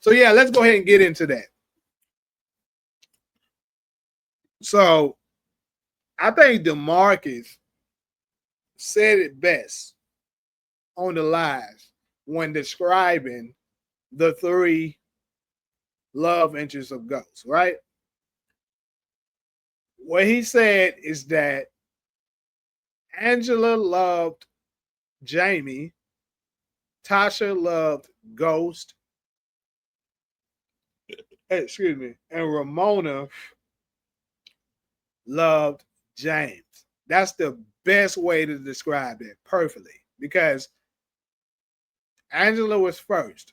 So yeah, let's go ahead and get into that. So I think DeMarcus said it best on the lives when describing the three love interests of Ghost, right? What he said is that Angela loved Jamie, Tasha loved Ghost, excuse me, and Ramona loved James. That's the best way to describe it perfectly because Angela was first.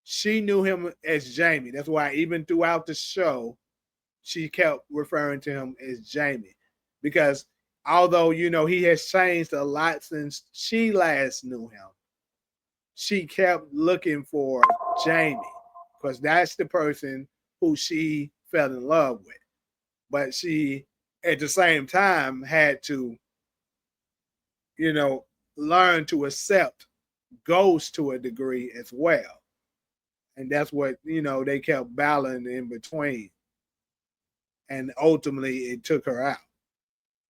She knew him as Jamie. That's why even throughout the show, she kept referring to him as Jamie because although, he has changed a lot since she last knew him, she kept looking for Jamie because that's the person who she fell in love with. But she, at the same time, had to, learn to accept Ghost to a degree as well. And that's what, they kept battling in between. And ultimately, it took her out.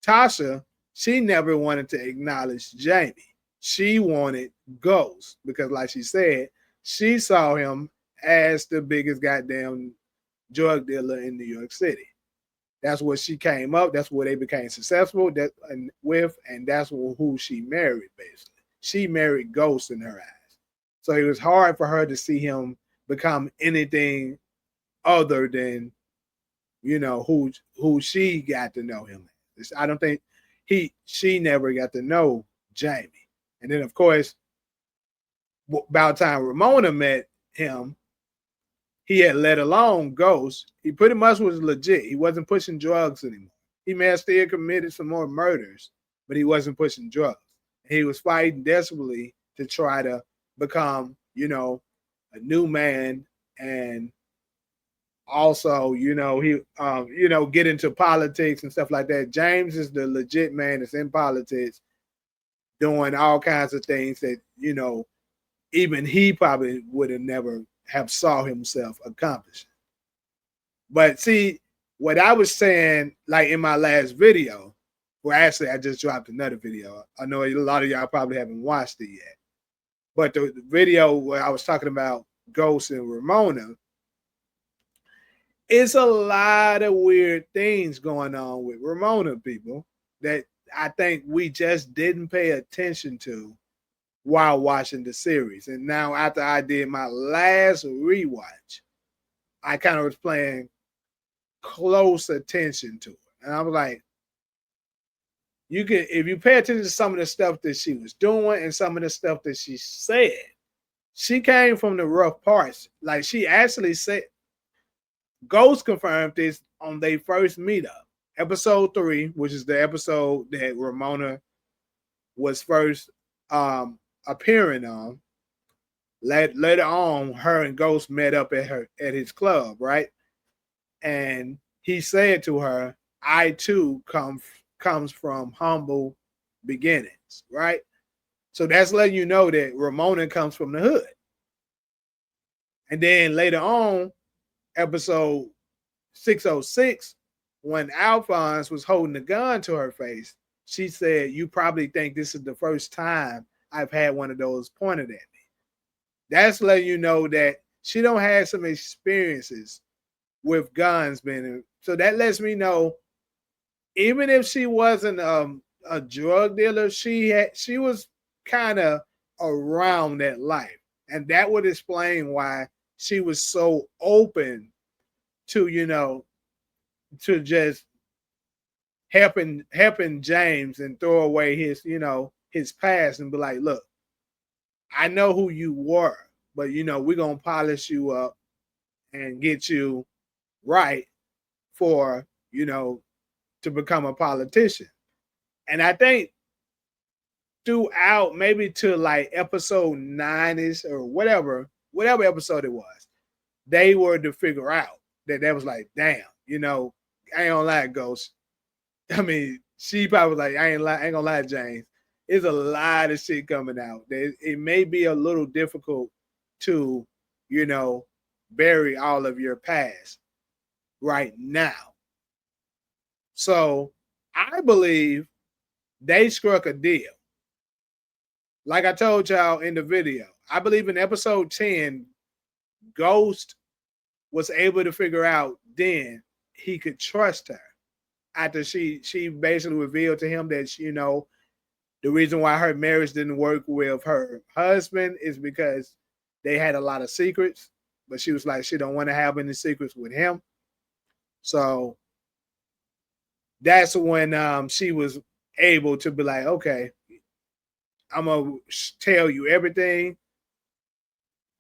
Tasha, she never wanted to acknowledge Jamie. She wanted Ghost because, like she said, she saw him as the biggest goddamn drug dealer in New York City. That's what she came up. That's where they became successful with, and that's who she married, basically. She married Ghost in her eyes. So it was hard for her to see him become anything other than, who she got to know him as. I don't think she never got to know Jamie. And then, of course, about the time Ramona met him, he had let alone Ghost. He pretty much was legit. He wasn't pushing drugs anymore. He may have still committed some more murders, but he wasn't pushing drugs. He was fighting desperately to try to become, a new man and also, he, get into politics and stuff like that. James is the legit man that's in politics doing all kinds of things that, even he probably would have never have saw himself accomplishing. But see, what I was saying, like in my last video, well, actually, I just dropped another video. I know a lot of y'all probably haven't watched it yet. But the video where I was talking about Ghost and Ramona, it's a lot of weird things going on with Ramona, people, that I think we just didn't pay attention to while watching the series. And now after I did my last rewatch, I kind of was paying close attention to it. And I was like, if you pay attention to some of the stuff that she was doing and some of the stuff that she said, she came from the rough parts. Like she actually said, Ghost confirmed this on their first meetup, episode 3, which is the episode that Ramona was first appearing on. Later on, her and Ghost met up at his club, right? And he said to her, "I too comes from humble beginnings," right? So that's letting you know that Ramona comes from the hood. And then later on, episode 606, when Alphonse was holding a gun to her face, she said, "You probably think this is the first time I've had one of those pointed at me." That's letting you know that she don't have some experiences with guns being. So that lets me know, even if she wasn't a drug dealer, she was kind of around that life, and that would explain why she was so open to to just helping James and throw away his his past and be like, "Look, I know who you were, but we're gonna polish you up and get you right for to become a politician." And I think throughout, maybe to like episode 9-ish or whatever episode it was, they were to figure out that was like, damn, I ain't gonna lie, Ghost. I mean, she probably was like, I ain't gonna lie, James. There's a lot of shit coming out. It may be a little difficult to you know, bury all of your past right now. So I believe they struck a deal. Like I told y'all in the video, I believe in episode 10, Ghost was able to figure out then he could trust her after she basically revealed to him that, you know, the reason why her marriage didn't work with her husband is because they had a lot of secrets, but she was like, she don't want to have any secrets with him. So that's when she was able to be like, okay, I'm gonna tell you everything.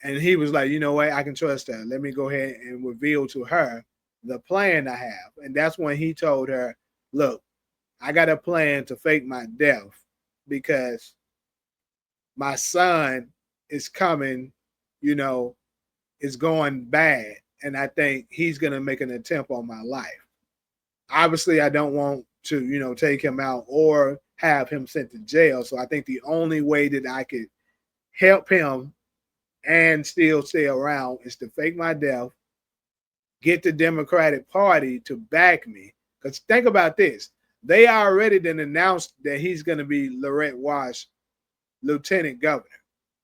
And he was like, you know what, I can trust her. Let me go ahead and reveal to her the plan I have. And that's when he told her, look, I got a plan to fake my death because my son is coming, you know, is going bad. And I think he's going to make an attempt on my life. Obviously, I don't want to, you know, take him out or have him sent to jail. So I think the only way that I could help him and still stay around is to fake my death, get the Democratic Party to back me. Because think about this. They already then announced that he's going to be Lorette Wash lieutenant governor.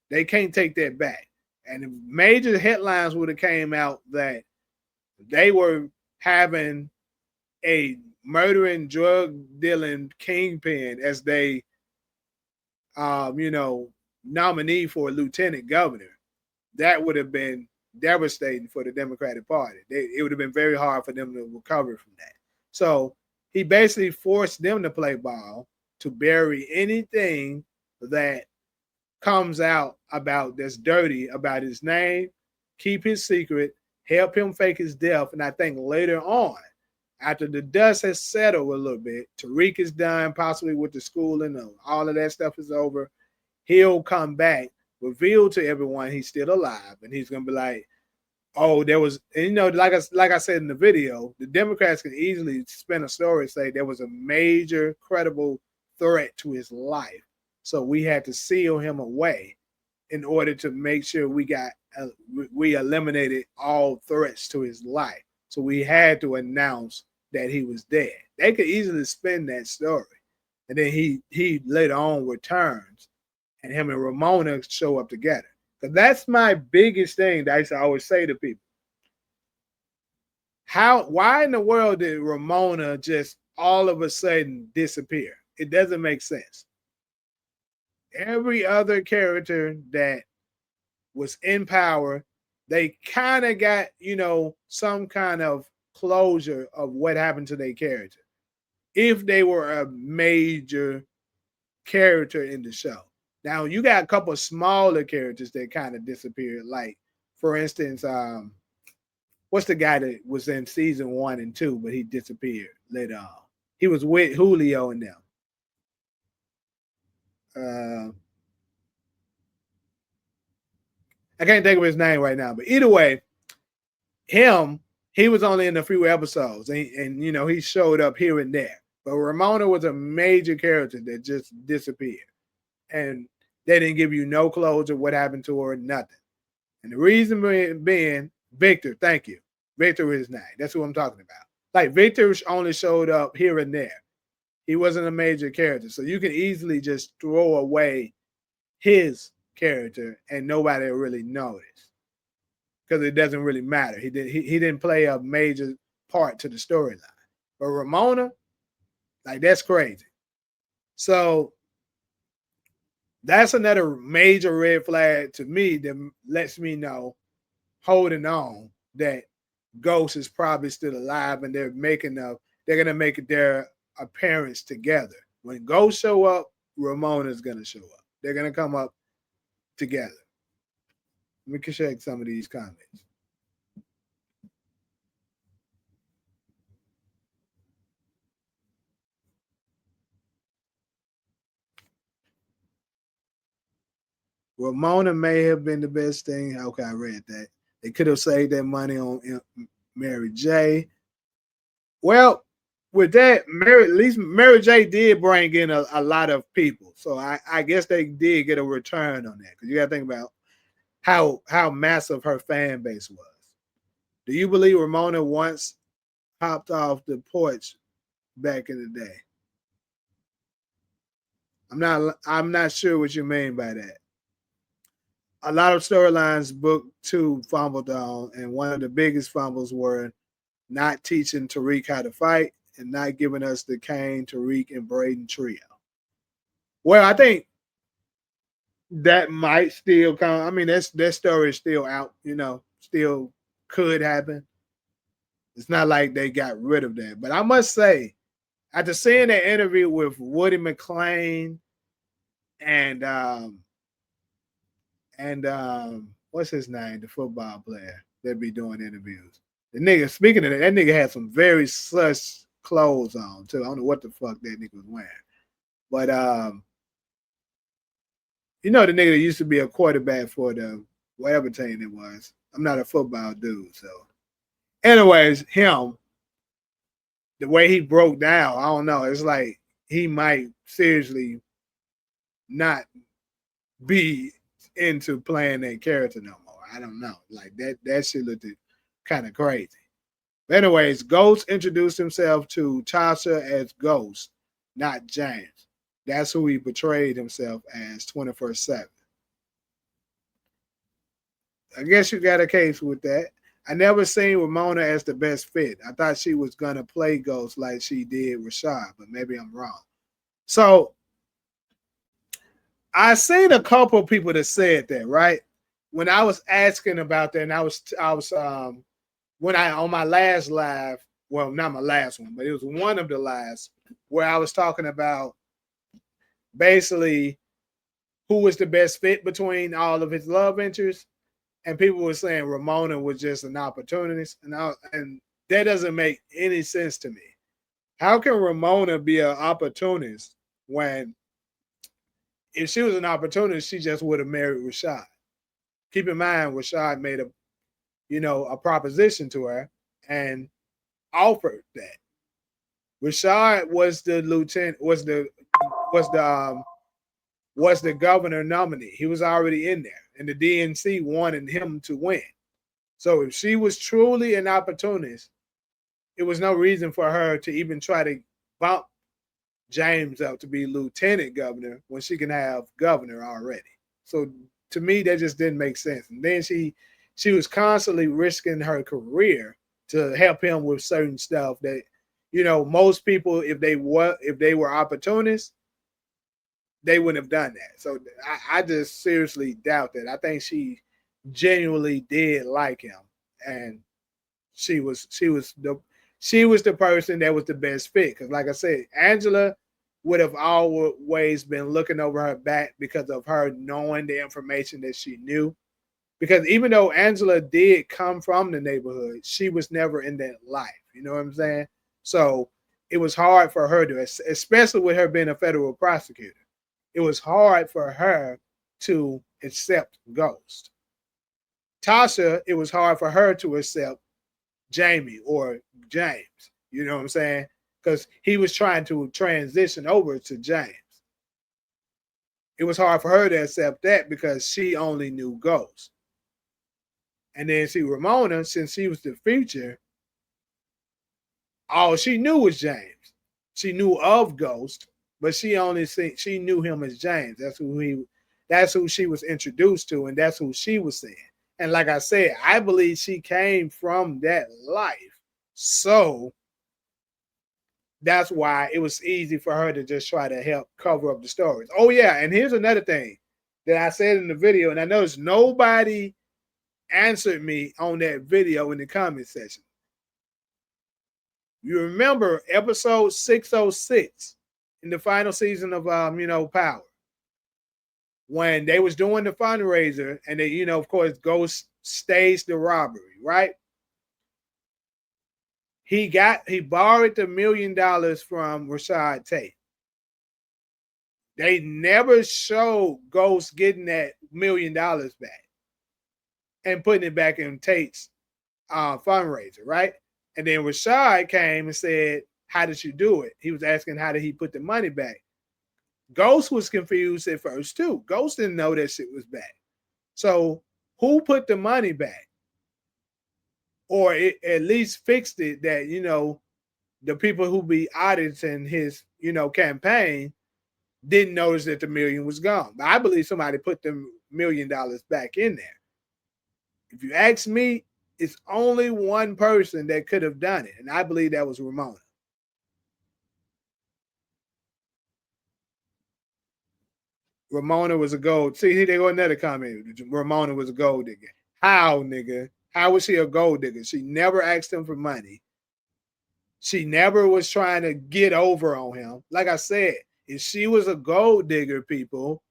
They can't take that back. And major headlines would have came out that they were having a murdering, drug dealing kingpin as they, you know, nominee for a lieutenant governor. That would have been devastating for the Democratic Party. It would have been very hard for them to recover from that. So he basically forced them to play ball to bury anything that comes out about that's dirty about his name, keep his secret, help him fake his death. And I think later on, after the dust has settled a little bit, Tariq is done, possibly with the schooling, all of that stuff is over, he'll come back, reveal to everyone he's still alive, and he's gonna be like, oh, there was, and you know, like I said in the video, the Democrats can easily spin a story and say there was a major credible threat to his life. So we had to seal him away in order to make sure we eliminated all threats to his life. So we had to announce that he was dead. They could easily spin that story. And then he later on returns and him and Ramona show up together. Because that's my biggest thing that I used to always say to people. Why in the world did Ramona just all of a sudden disappear? It doesn't make sense. Every other character that was in power, they kind of got, you know, some kind of closure of what happened to their character if they were a major character in the show. Now you got a couple of smaller characters that kind of disappeared. Like, for instance, what's the guy that was in season 1 and 2, but he disappeared later on? He was with Julio and them. I can't think of his name right now, but either way, he was only in a few episodes, and you know, he showed up here and there. But Ramona was a major character that just disappeared, and they didn't give you no closure what happened to her, nothing. And the reason being Victor. Thank you, Victor is his name. That's who I'm talking about. Like, Victor only showed up here and there. He wasn't a major character, so you can easily just throw away his character and nobody will really notice because it doesn't really matter. He didn't play a major part to the storyline. But Ramona, like, that's crazy. So that's another major red flag to me that lets me know, holding on, that Ghost is probably still alive and they're gonna make their appearance together. When Ghost show up, Ramona's gonna show up. They're gonna come up together. We can check some of these comments. Ramona may have been the best thing. Okay, I read that. They could have saved that money on Mary J. Well, with that, at least Mary J did bring in a lot of people. So I guess they did get a return on that. Because you got to think about, how massive her fan base was. Do you believe Ramona once hopped off the porch back in the day? I'm not sure what you mean by that. A lot of storylines book two fumbled on, and one of the biggest fumbles were not teaching Tariq how to fight and not giving us the Kane, Tariq, and Braden trio. Well, I think that might still come. I mean, that story is still out, still could happen. It's not like they got rid of that. But I must say, after seeing that interview with Woody McClain and what's his name, the football player that be doing interviews. The nigga, speaking of that nigga had some very sus clothes on too. I don't know what the fuck that nigga was wearing. But the nigga that used to be a quarterback for the whatever team it was. I'm not a football dude, so anyways, him, the way he broke down, I don't know. It's like he might seriously not be into playing that character no more. I don't know. Like that shit looked kind of crazy. But anyways, Ghost introduced himself to Tasha as Ghost, not James. That's who he portrayed himself as 24/7. I guess you got a case with that. I never seen Ramona as the best fit. I thought she was gonna play Ghost like she did Rashad, but maybe I'm wrong. So I seen a couple people that said that, right? When I was asking about that, and I was when I on my last live, well, not my last one, but it was one of the last where I was talking about basically who was the best fit between all of his love interests, and people were saying Ramona was just an opportunist, and that doesn't make any sense to me. How can Ramona be an opportunist when if she was an opportunist, she just would have married Rashad? Keep in mind, Rashad made a proposition to her and offered that. Rashad was the lieutenant, was the governor nominee. He was already in there, and the DNC wanted him to win. So if she was truly an opportunist, it was no reason for her to even try to bump James up to be lieutenant governor when she can have governor already. So to me, that just didn't make sense. And then she was constantly risking her career to help him with certain stuff that, most people, if they were opportunists, they wouldn't have done that. So I just seriously doubt that. I think she genuinely did like him, and she was the person that was the best fit. Because like I said, Angela would have always been looking over her back because of her knowing the information that she knew. Because even though Angela did come from the neighborhood, she was never in that life. You know what I'm saying? So it was hard for her to, especially with her being a federal prosecutor, it was hard for her to accept Ghost. Tasha, it was hard for her to accept Jamie or James. You know what I'm saying? Because he was trying to transition over to James. It was hard for her to accept that because she only knew Ghost. And then see, Ramona, since she was the future, all she knew was James. She knew of Ghost, but she knew him as James. That's who she was introduced to, and that's who she was seeing. And like I said, I believe she came from that life. So that's why it was easy for her to just try to help cover up the stories. Oh, yeah. And here's another thing that I said in the video, and I noticed nobody answered me on that video in the comment section. You remember episode 606 in the final season of Power, when they was doing the fundraiser and they, of course, Ghost staged the robbery, right? He borrowed the $1 million from Rashad Tate. They never showed Ghost getting that $1 million back and putting it back in Tate's fundraiser, right? And then Rashad came and said, how did you do it? He was asking, how did he put the money back? Ghost was confused at first, too. Ghost didn't know that shit was back. So Who put the money back? Or it at least fixed it that, the people who be auditing his, campaign didn't notice that the million was gone. But I believe somebody put the $1,000,000 back in there. If you ask me, it's only one person that could have done it, and I believe that was Ramona. Ramona was a gold. See, there go another comment. Ramona was a gold digger. How, nigga? How was she a gold digger? She never asked him for money. She never was trying to get over on him. Like I said, if she was a gold digger, people,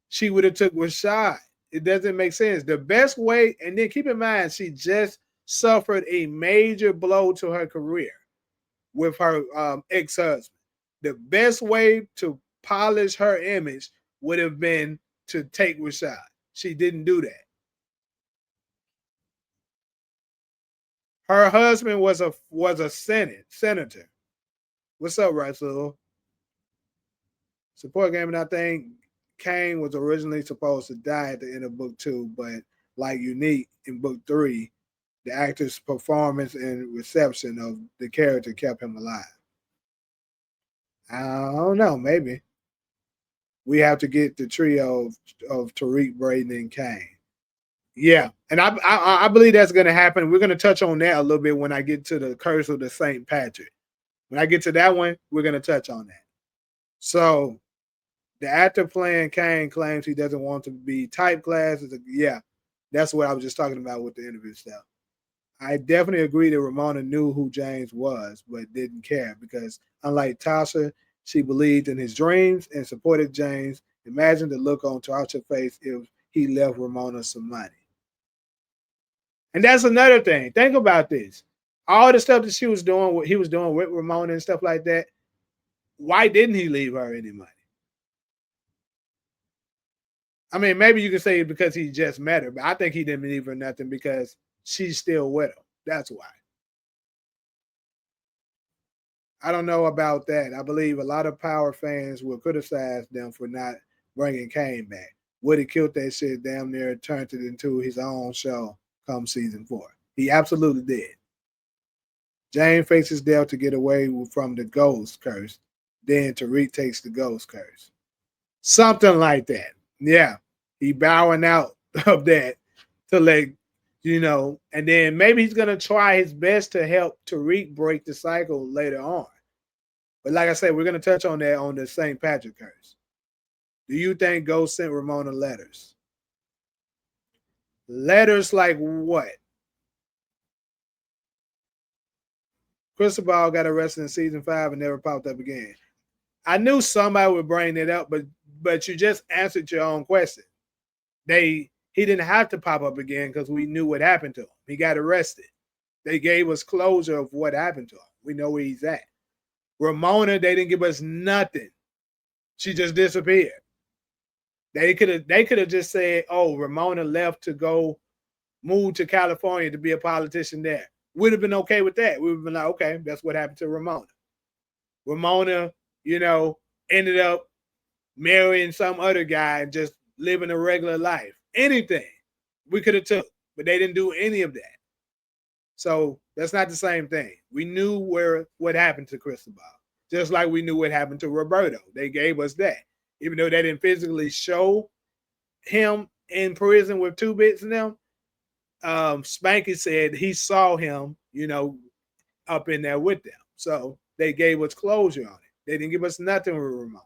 she would have took Rashad. It doesn't make sense. The best way, and then keep in mind, she just suffered a major blow to her career with her ex-husband. The best way to polish her image would have been to take Rashad. She didn't do that. Her husband was a senator. What's up, Russell? Support game, and I think Kane was originally supposed to die at the end of book 2, but like Unique in book 3, the actor's performance and reception of the character kept him alive. I don't know, maybe. We have to get the trio of Tariq, Braden, and Kane. Yeah, and I believe that's going to happen. We're going to touch on that a little bit when I get to the Curse of the St. Patrick. When I get to that one, we're going to touch on that. So the actor playing Kane claims he doesn't want to be typecast. Yeah, that's what I was just talking about with the interview stuff. I definitely agree that Ramona knew who James was, but didn't care because, unlike Tasha, she believed in his dreams and supported James. Imagine the look on Tasha's face if he left Ramona some money. And that's another thing. Think about this. All the stuff that he was doing with Ramona and stuff like that, why didn't he leave her any money? I mean, maybe you could say because he just met her, but I think he didn't leave her nothing because she's still with him. That's why. I don't know about that. I believe a lot of Power fans will criticize them for not bringing Kane back. Would he killed that shit damn near turned it into his own show come season 4. He absolutely did. James faces death to get away from the ghost curse. Then Tariq takes the ghost curse. Something like that. Yeah. He bowing out of that to let, and then maybe he's going to try his best to help Tariq break the cycle later on. But like I said, we're going to touch on that on the St. Patrick curse. Do you think Ghost sent Ramona letters? Letters like what? Cristobal got arrested in season 5 and never popped up again. I knew somebody would bring it up, but you just answered your own question. He didn't have to pop up again because we knew what happened to him. He got arrested. They gave us closure of what happened to him. We know where he's at. Ramona, they didn't give us nothing. She just disappeared. They could have just said, "Oh, Ramona left to go move to California to be a politician there." We'd have been okay with that. We would have been like, okay, that's what happened to Ramona. Ramona, ended up marrying some other guy and just living a regular life. Anything we could have took, but they didn't do any of that. So that's not the same thing. We knew what happened to Cristobal, just like we knew what happened to Roberto. They gave us that. Even though they didn't physically show him in prison with 2 bits in them, Spanky said he saw him, up in there with them. So they gave us closure on it. They didn't give us nothing with Ramona.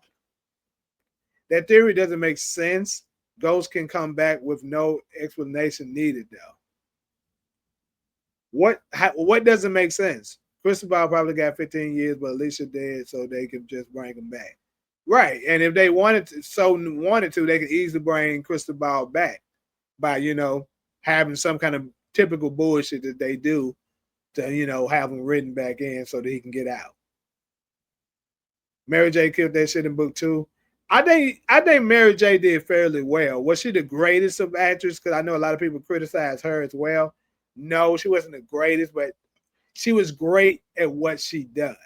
That theory doesn't make sense. Ghost can come back with no explanation needed, though. What doesn't make sense? Cristobal probably got 15 years, but Alicia dead, so they could just bring him back. Right. And if they wanted to, they could easily bring Cristobal back by, having some kind of typical bullshit that they do to, have him written back in so that he can get out. Mary J killed that shit in book 2. I think Mary J did fairly well. Was she the greatest of actors? Because I know a lot of people criticize her as well. No, she wasn't the greatest, but she was great at what she does.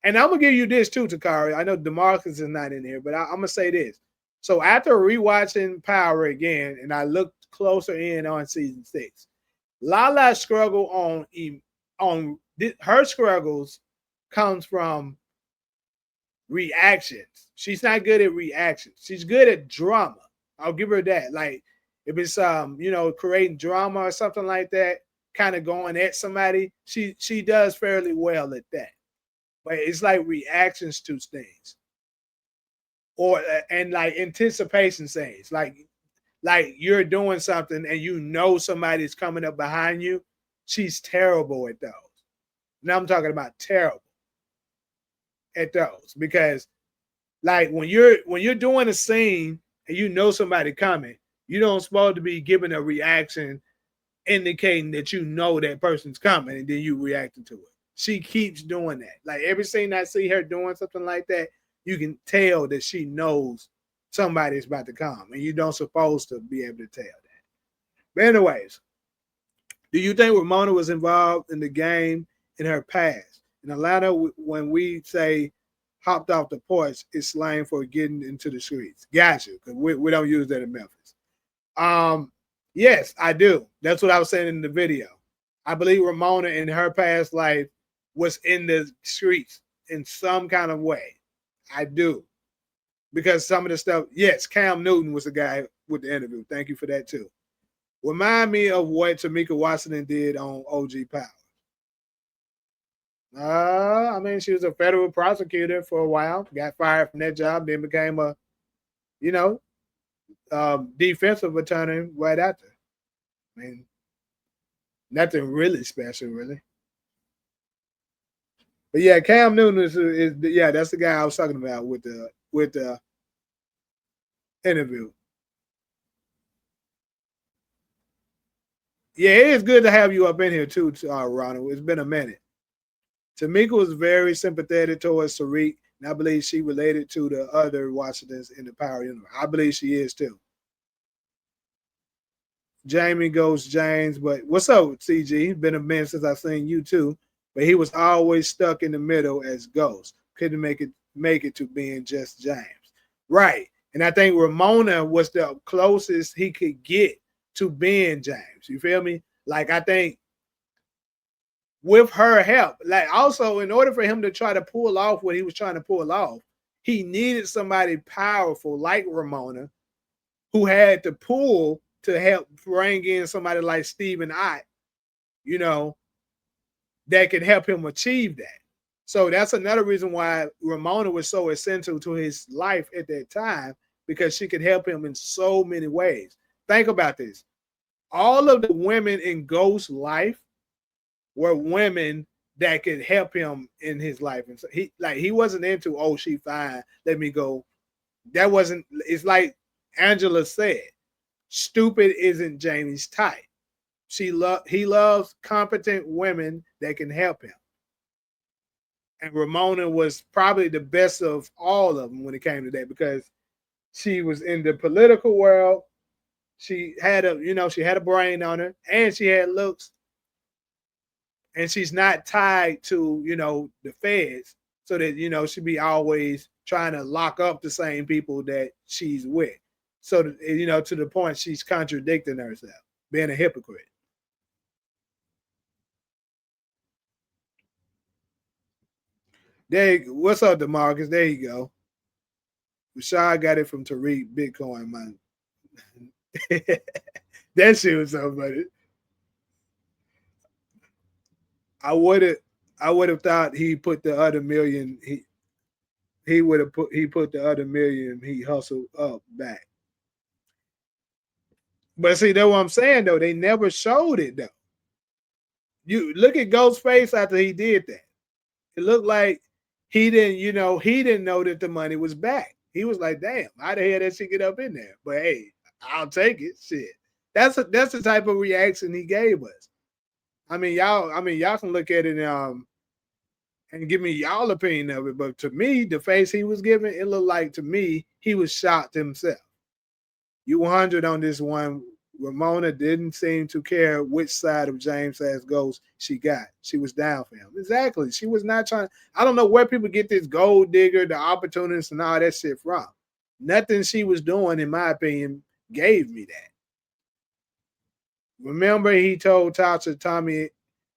And I'm going to give you this too, Takari. I know DeMarcus is not in here, but I'm going to say this. So after rewatching Power again, and I looked closer in on season 6. Lala's struggle her struggles comes from reactions. She's not good at reactions. She's good at drama. I'll give her that. Like if it's creating drama or something like that, kind of going at somebody, she does fairly well at that. But it's like reactions to things, and like anticipation things, like you're doing something and you know somebody's coming up behind you. She's terrible at those. Now I'm talking about terrible at those, because like when you're doing a scene and you know somebody coming, you don't supposed to be giving a reaction indicating that you know that person's coming and then you reacting to it. She keeps doing that. Like every scene I see her doing something like that, you can tell that she knows somebody's about to come, and you don't supposed to be able to tell that. But anyways, do you think Ramona was involved in the game in her past? In Atlanta, when we say hopped off the porch, it's slang for getting into the streets. Got you, because we don't use that in Memphis. Yes, I do. That's what I was saying in the video. I believe Ramona in her past life was in the streets in some kind of way. I do. Because some of the stuff, yes, Cam Newton was the guy with the interview. Thank you for that too. Remind me of what Tamika Washington did on OG Power. I mean, she was a federal prosecutor for a while, got fired from that job, then became a, defensive attorney right after. I mean, nothing really special, really. But yeah, Cam Newton is that's the guy I was talking about with the interview. Yeah, it is good to have you up in here too, Ronald. It's been a minute. Tamika was very sympathetic towards Tariq, and I believe she related to the other Washingtons in the Power universe. I believe she is too. Jamie goes James, but what's up, CG? Been a minute since I've seen you too. But he was always stuck in the middle as Ghost. Couldn't make it to being just James. Right. And I think Ramona was the closest he could get to being James. You feel me? Like I think with her help, like also in order for him to try to pull off what he was trying to pull off, he needed somebody powerful like Ramona who had the pull to help bring in somebody like Stephen Ott, that can help him achieve that. So that's another reason why Ramona was so essential to his life at that time, because she could help him in so many ways. Think about this. All of the women in Ghost's life were women that could help him in his life. And so he wasn't into, oh, she fine, let me go. That wasn't, it's like Angela said, stupid isn't Jamie's type. He loves competent women that can help him. And Ramona was probably the best of all of them when it came to that, because she was in the political world. She had a brain on her, and she had looks. And she's not tied to, the feds, so that, she'd be always trying to lock up the same people that she's with. So, to the point she's contradicting herself, being a hypocrite. What's up, DeMarcus? There you go. Rashad got it from Tariq Bitcoin, man. That shit was so funny. I would have thought he put the other million. He put the other million he hustled up back. But see, that's what I'm saying though. They never showed it though. You look at Ghost's face after he did that. It looked like he didn't know that the money was back. He was like, damn, how the hell did she get up in there? But hey, I'll take it. Shit. That's the type of reaction he gave us. Y'all can look at it and give me y'all opinion of it. But to me, the face he was giving, it looked like to me, he was shocked himself. You 100 on this one. Ramona didn't seem to care which side of James as Ghost she got. She was down for him. Exactly. She was not trying. I don't know where people get this gold digger, the opportunist, and all that shit from. Nothing she was doing, in my opinion, gave me that. Remember, he told Tasha, Tommy,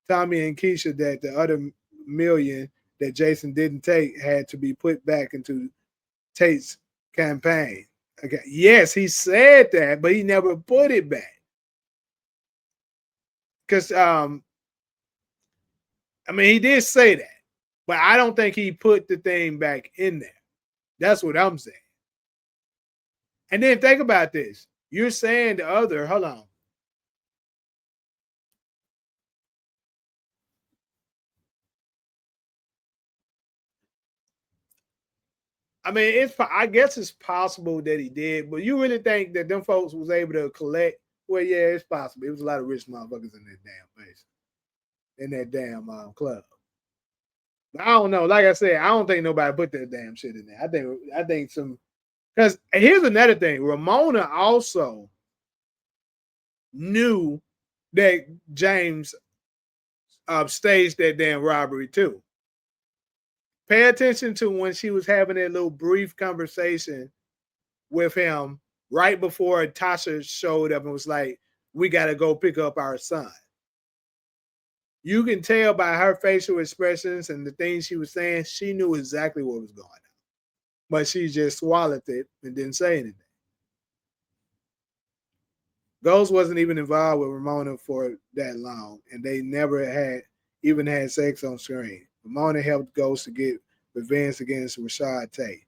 and Keisha that the other million that Jason didn't take had to be put back into Tate's campaign. Okay. Yes, he said that, but he never put it back. Because I mean, he did say that, but I don't think he put the thing back in there. That's what I'm saying. And then think about this. You're saying the other, hold on. I mean, I guess it's possible that he did, but you really think that them folks was able to collect? Well, yeah, it's possible. It was a lot of rich motherfuckers in that damn place, in that damn club. But I don't know. Like I said, I don't think nobody put that damn shit in there. I think some, because here's another thing. Ramona also knew that James staged that damn robbery too. Pay attention to when she was having that little brief conversation with him right before Tasha showed up and was like, "We got to go pick up our son." You can tell by her facial expressions and the things she was saying, she knew exactly what was going on. But she just swallowed it and didn't say anything. Ghost wasn't even involved with Ramona for that long, and they never even had sex on screen. Ramona helped Ghost to get revenge against Rashad Tate.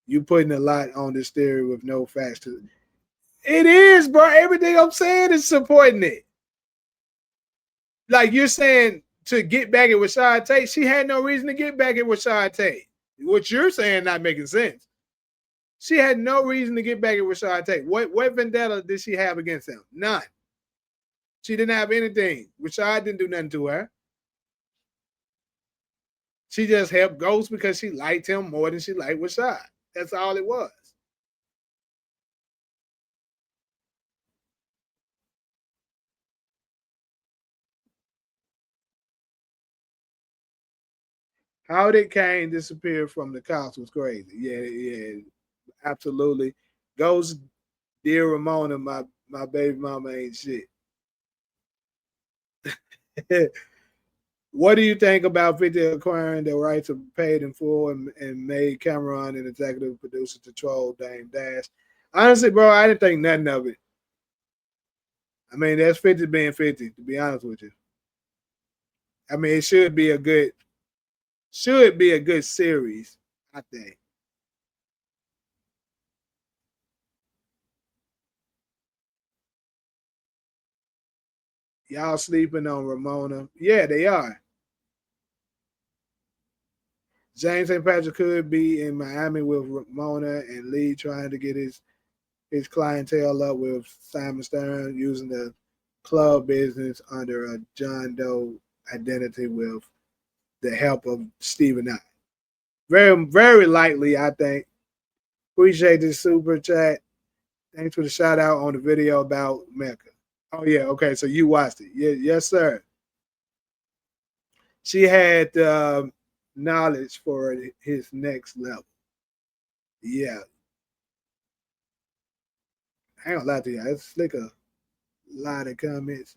You putting a lot on this theory with no facts to it. Is, bro. Everything I'm saying is supporting it. Like you're saying to get back at Rashad Tate, she had no reason to get back at Rashad Tate. What you're saying not making sense. She had no reason to get back at Rashad Tate. What vendetta did she have against him? None. She didn't have anything. Rashad didn't do nothing to her. She just helped Ghost because she liked him more than she liked Rashad. That's all it was. How did Kane disappear from the cops was crazy. Yeah, absolutely. Ghost, dear Ramona, my baby mama ain't shit. What do you think about 50 acquiring the rights of paid in full and made Cameron an executive producer to troll Dame Dash? Honestly, bro, I didn't think nothing of it. I mean, that's 50 being 50, to be honest with you. I mean, it should be a good series, I think. Y'all sleeping on Ramona. Yeah, they are. James St. Patrick could be in Miami with Ramona and Lee trying to get his clientele up with Simon Stern using the club business under a John Doe identity with the help of Stephen I. Very, very likely, I think. Appreciate this super chat. Thanks for the shout out on the video about Mecca. Oh yeah, okay. So you watched it? Yeah, yes, sir. She had knowledge for his next level. Yeah, I ain't gonna lie to you. It's like a lot of comments.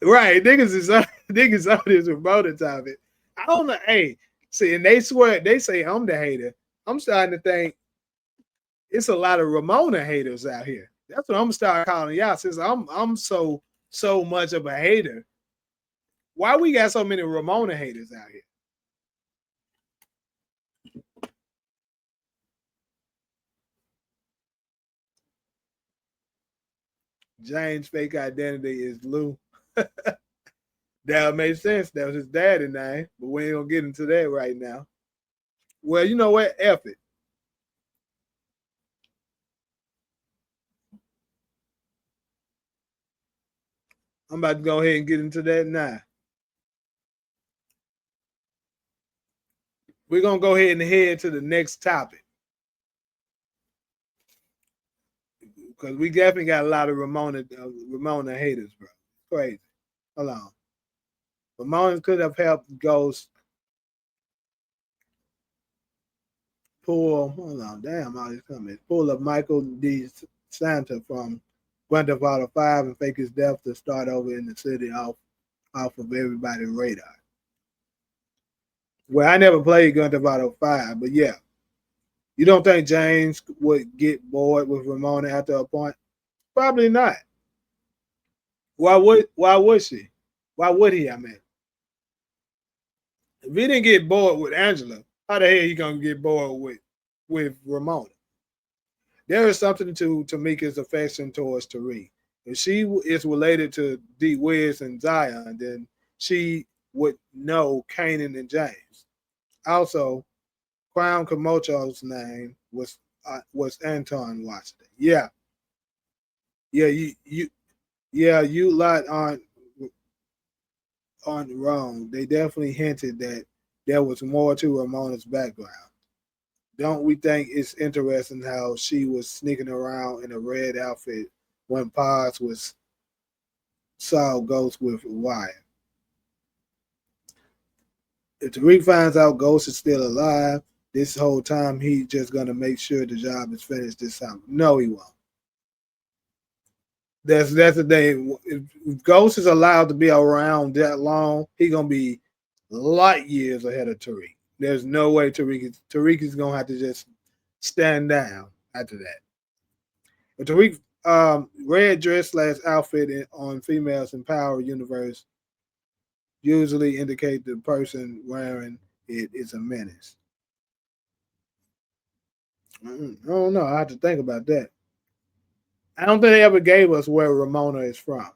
Right, niggas is niggas on this remote topic. I don't know. Hey, see, and they swear they say I'm the hater. I'm starting to think it's a lot of Ramona haters out here. That's what I'm starting calling y'all. Since I'm so much of a hater, why we got so many Ramona haters out here? James' fake identity is Lou. That made sense. That was his daddy name, but we ain't gonna get into that right now. Well, you know what? F it. I'm about to go ahead and get into that now. We're gonna go ahead and head to the next topic because we definitely got a lot of Ramona haters, bro. Crazy. Hold on. Ramona could have helped Ghost pull. Hold on, damn, all these comments. Pull up Michael D. Santa from Grand Theft Auto 5 and fake his death to start over in the city off of everybody's radar. Well, I never played Grand Theft Auto 5, but yeah. You don't think James would get bored with Ramona after a point? Probably not. Why would she? Why would he, I mean? If he didn't get bored with Angela, how the hell he gonna get bored with Ramona? There is something to Tamika's affection towards Tariq. If she is related to D Wiz and Zion, then she would know Kanan and James. Also, Crown Camacho's name was Anton Washington. Yeah, yeah, you lot aren't wrong. They definitely hinted that there was more to Ramona's background. Don't we think it's interesting how she was sneaking around in a red outfit when Paz was saw Ghost with Wyatt? If Tariq finds out Ghost is still alive, this whole time he's just gonna make sure the job is finished this summer. No, he won't. That's the thing. If Ghost is allowed to be around that long, he gonna be light years ahead of Tariq. There's no way Tariq is gonna have to just stand down after that. But Tariq red dress slash outfit on females in Power Universe usually indicate the person wearing it is a menace. I don't know. I have to think about that. I don't think they ever gave us where Ramona is from.